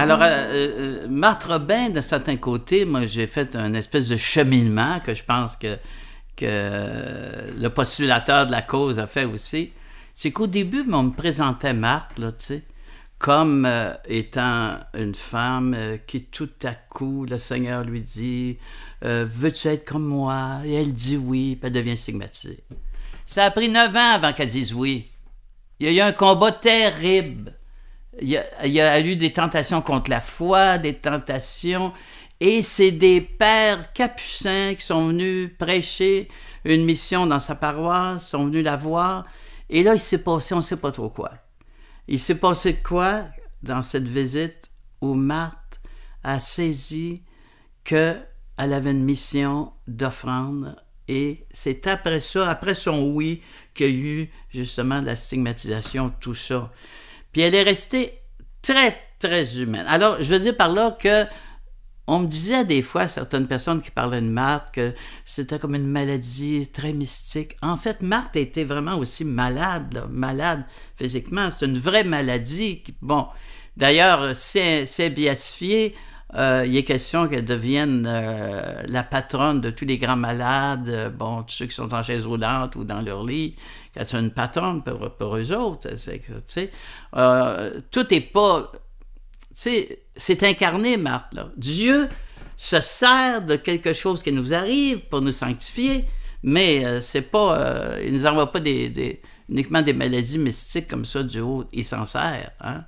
Alors, Marthe Robin, de certains côtés, moi, j'ai fait une espèce de cheminement que je pense que le postulateur de la cause a fait aussi. C'est qu'au début, on me présentait Marthe, là, tu sais, comme étant une femme qui, tout à coup, le Seigneur lui dit « Veux-tu être comme moi? » Et elle dit oui, puis elle devient stigmatisée. Ça a pris 9 ans avant qu'elle dise oui. Il y a eu un combat terrible. Il y a eu des tentations contre la foi, des tentations, et c'est des pères capucins qui sont venus prêcher une mission dans sa paroisse, sont venus la voir, et là, il s'est passé, on ne sait pas trop quoi. Il s'est passé de quoi dans cette visite où Marthe a saisi qu'elle avait une mission d'offrande, et c'est après ça, après son oui, qu'il y a eu justement la stigmatisation, tout ça. Puis elle est restée très, très humaine. Alors, je veux dire par là que on me disait des fois, certaines personnes qui parlaient de Marthe, que c'était comme une maladie très mystique. En fait, Marthe était vraiment aussi malade, là, malade physiquement. C'est une vraie maladie. Bon, d'ailleurs, c'est béatifié. Il est question qu'elle devienne la patronne de tous les grands malades, bon, tous ceux qui sont en chaise roulante ou dans leur lit, qu'elle soit une patronne pour eux autres. Tout n'est pas... C'est incarné, Marthe, là. Dieu se sert de quelque chose qui nous arrive pour nous sanctifier, mais c'est pas... il nous envoie pas uniquement des maladies mystiques comme ça du haut. Il s'en sert, hein?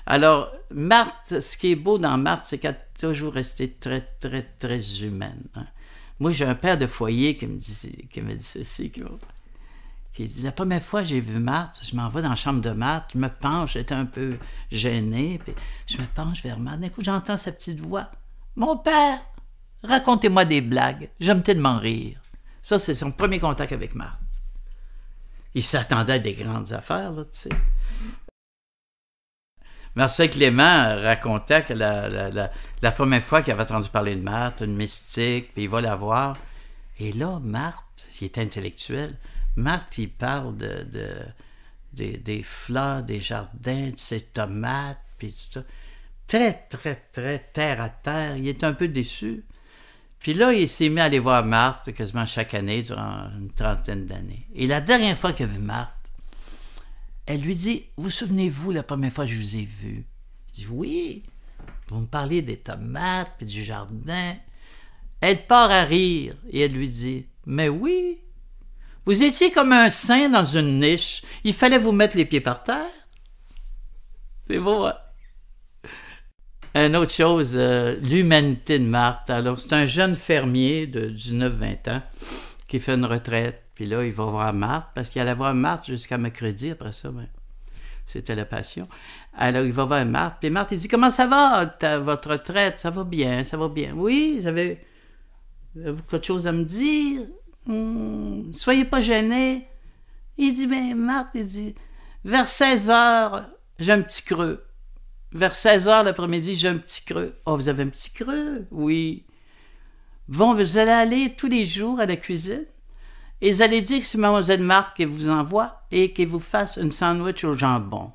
Alors, Marthe, ce qui est beau dans Marthe, c'est qu'elle a toujours resté très, très, très humaine, hein? Moi, j'ai un père de foyer qui me dit ceci, qui dit, la première fois que j'ai vu Marthe, je m'en vais dans la chambre de Marthe, je me penche, j'étais un peu gêné, puis je me penche vers Marthe, d'un coup, j'entends sa petite voix. « Mon père, racontez-moi des blagues, j'aime tellement rire. » Ça, c'est son premier contact avec Marthe. Il s'attendait à des grandes affaires, là, tu sais. Marcel Clément racontait que la première fois qu'il avait entendu parler de Marthe, une mystique, puis il va la voir. Et là, Marthe, il est intellectuel, Marthe, il parle des fleurs, des jardins, de ses tomates, puis tout ça. Très, très, très terre à terre. Il est un peu déçu. Puis là, il s'est mis à aller voir Marthe quasiment chaque année durant une trentaine d'années. Et la dernière fois qu'il a vu Marthe, elle lui dit, « Vous souvenez-vous la première fois que je vous ai vu? » Il dit, « Oui, vous me parlez des tomates puis du jardin. » Elle part à rire et elle lui dit, « Mais oui, vous étiez comme un saint dans une niche. Il fallait vous mettre les pieds par terre. » C'est beau, hein? Une autre chose, l'humanité de Marthe. Alors, c'est un jeune fermier de 19-20 ans qui fait une retraite. Puis là, il va voir Marthe, parce qu'il allait voir Marthe jusqu'à mercredi. Après ça, ben, c'était la passion. Alors, il va voir Marthe. Puis Marthe, il dit, « Comment ça va, votre retraite? Ça va bien, ça va bien. » « Oui, vous avez quelque chose à me dire? Soyez pas gênés. » Il dit, « Ben, Marthe, il dit, vers 16 heures, j'ai un petit creux. Vers 16 heures l'après-midi, j'ai un petit creux. »« Oh, vous avez un petit creux? »« Oui. »« Bon, vous allez aller tous les jours à la cuisine et vous allez dire que c'est Mademoiselle Marthe qui vous envoie et qui vous fasse une sandwich au jambon. »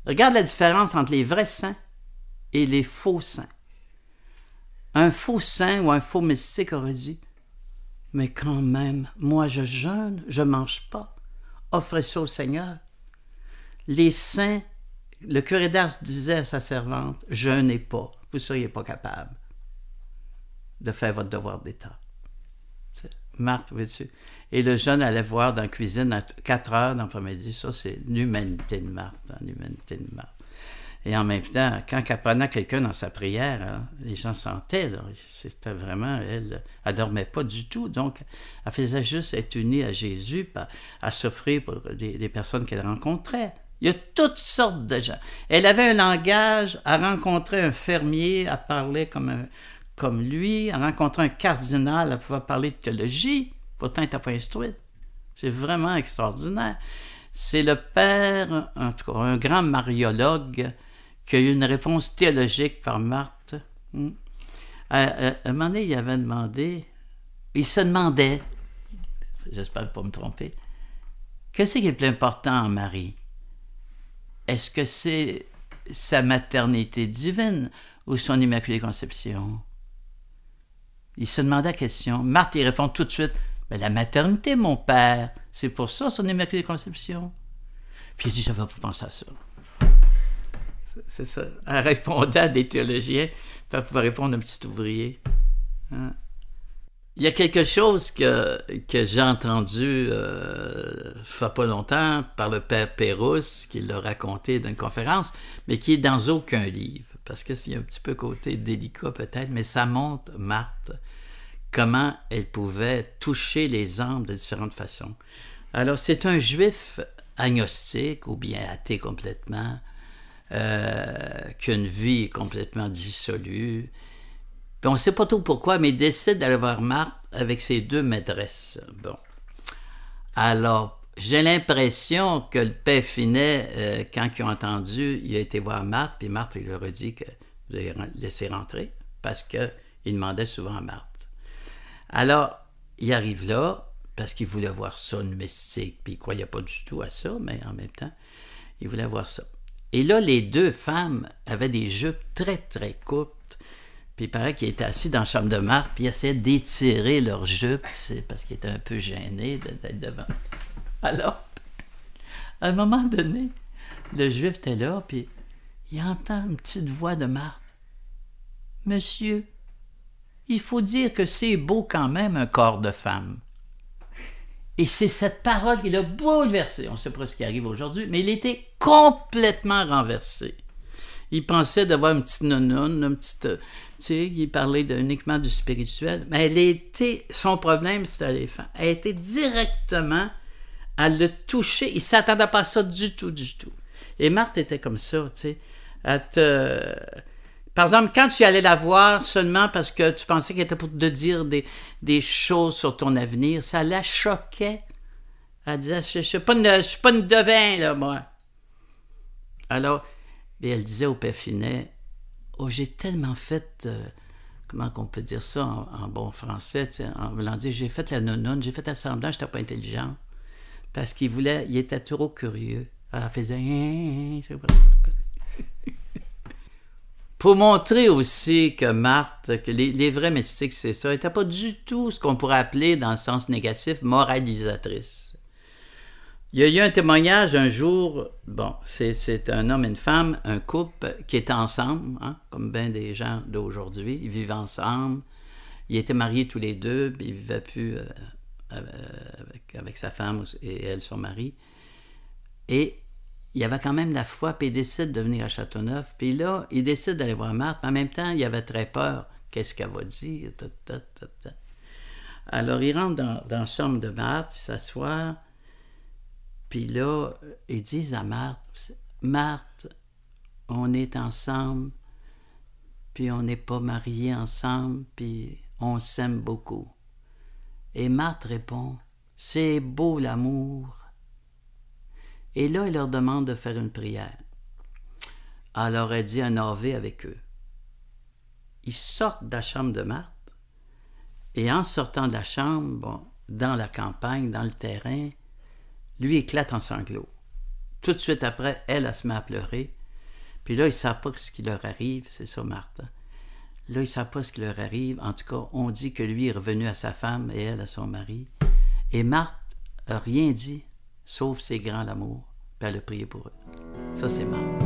Regarde la différence entre les vrais saints et les faux saints. Un faux saint ou un faux mystique aurait dit, « Mais quand même, moi je jeûne, je ne mange pas. Offrez ça au Seigneur. » Les saints, le curé d'Ars disait à sa servante, « Jeûnez pas, vous ne seriez pas capable de faire votre devoir d'État. » Marthe, vois-tu? Et le jeune allait voir dans la cuisine à 4 heures dans l'après-midi. Ça, c'est l'humanité de Marthe, hein, l'humanité de Marthe. Et en même temps, quand elle prenait quelqu'un dans sa prière, hein, les gens sentaient, là, c'était vraiment, elle dormait pas du tout. Donc, elle faisait juste être unie à Jésus, à s'offrir pour les personnes qu'elle rencontrait. Il y a toutes sortes de gens. Elle avait un langage, elle rencontrait un fermier, elle parlait comme lui, elle rencontrait un cardinal, elle pouvait parler de théologie, pourtant elle n'était pas instruite. C'est vraiment extraordinaire. C'est le père, en tout cas, un grand mariologue, qui a eu une réponse théologique par Marthe. À un moment donné, il se demandait, j'espère ne pas me tromper, qu'est-ce qui est le plus important en Marie? Est-ce que c'est sa maternité divine ou son Immaculée Conception? Il se demandait la question. Marthe, il répond tout de suite, « La maternité, mon père, c'est pour ça son Immaculée Conception. » Puis il dit, « J'avais pas pensé à ça. » C'est ça. En répondant à des théologiens, il pouvoir répondre à un petit ouvrier. Hein? Il y a quelque chose que j'ai entendu il fait pas longtemps par le père Pérusse, qui l'a raconté dans une conférence, mais qui est dans aucun livre, parce que c'est un petit peu côté délicat peut-être, mais ça montre, Marthe, comment elle pouvait toucher les âmes de différentes façons. Alors, c'est un juif agnostique, ou bien athée complètement, qui a une vie complètement dissolue. Puis on ne sait pas trop pourquoi, mais il décide d'aller voir Marthe avec ses 2 maîtresses. Bon. Alors, j'ai l'impression que le père Finet, quand ils ont entendu, il a été voir Marthe, puis Marthe, il leur a dit que vous allez laisser rentrer, parce qu'il demandait souvent à Marthe. Alors, il arrive là, parce qu'il voulait voir ça, une mystique, puis il ne croyait pas du tout à ça, mais en même temps, il voulait voir ça. Et là, les 2 femmes avaient des jupes très, très courtes. Puis il paraît qu'ils étaient assis dans la chambre de Marthe, puis ils essayaient d'étirer leurs jupes, parce qu'ils étaient un peu gênés d'être devant. Alors, à un moment donné, le juif était là, puis il entend une petite voix de Marthe. « Monsieur, il faut dire que c'est beau quand même un corps de femme. » Et c'est cette parole qui l'a bouleversé. On ne sait pas ce qui arrive aujourd'hui, mais il était complètement renversé. Il pensait d'avoir une petite nounoune, une petite... Tu sais, il parlait uniquement du spirituel. Mais son problème, c'était les femmes. Elle était directement à le toucher. Il ne s'attendait pas à ça du tout, du tout. Et Marthe était comme ça, tu sais. Par exemple, quand tu allais la voir seulement parce que tu pensais qu'elle était pour te dire des choses sur ton avenir, ça la choquait. Elle disait, je ne suis pas une devin, là, moi. Alors... Et elle disait au père Finet, « Oh, j'ai tellement fait, comment qu'on peut dire ça en bon français, en voulant dire, j'ai fait la nonone, j'ai fait semblant, je n'étais pas intelligent. » Parce il était trop curieux. Alors, elle faisait... Pour montrer aussi que Marthe, que les vrais mystiques, c'est ça, n'était pas du tout ce qu'on pourrait appeler, dans le sens négatif, moralisatrice. Il y a eu un témoignage un jour, bon, c'est un homme et une femme, un couple qui étaient ensemble, hein, comme bien des gens d'aujourd'hui, ils vivaient ensemble, ils étaient mariés tous les 2, puis ils ne vivaient plus avec sa femme et elle, son mari, et il y avait quand même la foi, puis il décide de venir à Châteauneuf, puis là, il décide d'aller voir Marthe, mais en même temps, il avait très peur, qu'est-ce qu'elle va dire, Alors, il rentre dans la chambre de Marthe, il s'assoit. Puis là, ils disent à Marthe, « Marthe, on est ensemble, puis on n'est pas mariés ensemble, puis on s'aime beaucoup. » Et Marthe répond, « C'est beau l'amour. » Et là, il leur demande de faire une prière. Alors, elle dit un Ave avec eux. Ils sortent de la chambre de Marthe, et en sortant de la chambre, bon, dans la campagne, dans le terrain, lui éclate en sanglots. Tout de suite après, elle se met à pleurer. Puis là, ils ne savent pas ce qui leur arrive, c'est ça, Marthe. Là, ils ne savent pas ce qui leur arrive. En tout cas, on dit que lui est revenu à sa femme et elle à son mari. Et Marthe n'a rien dit, sauf c'est grand l'amour. Puis elle a prié pour eux. Ça, c'est Marthe.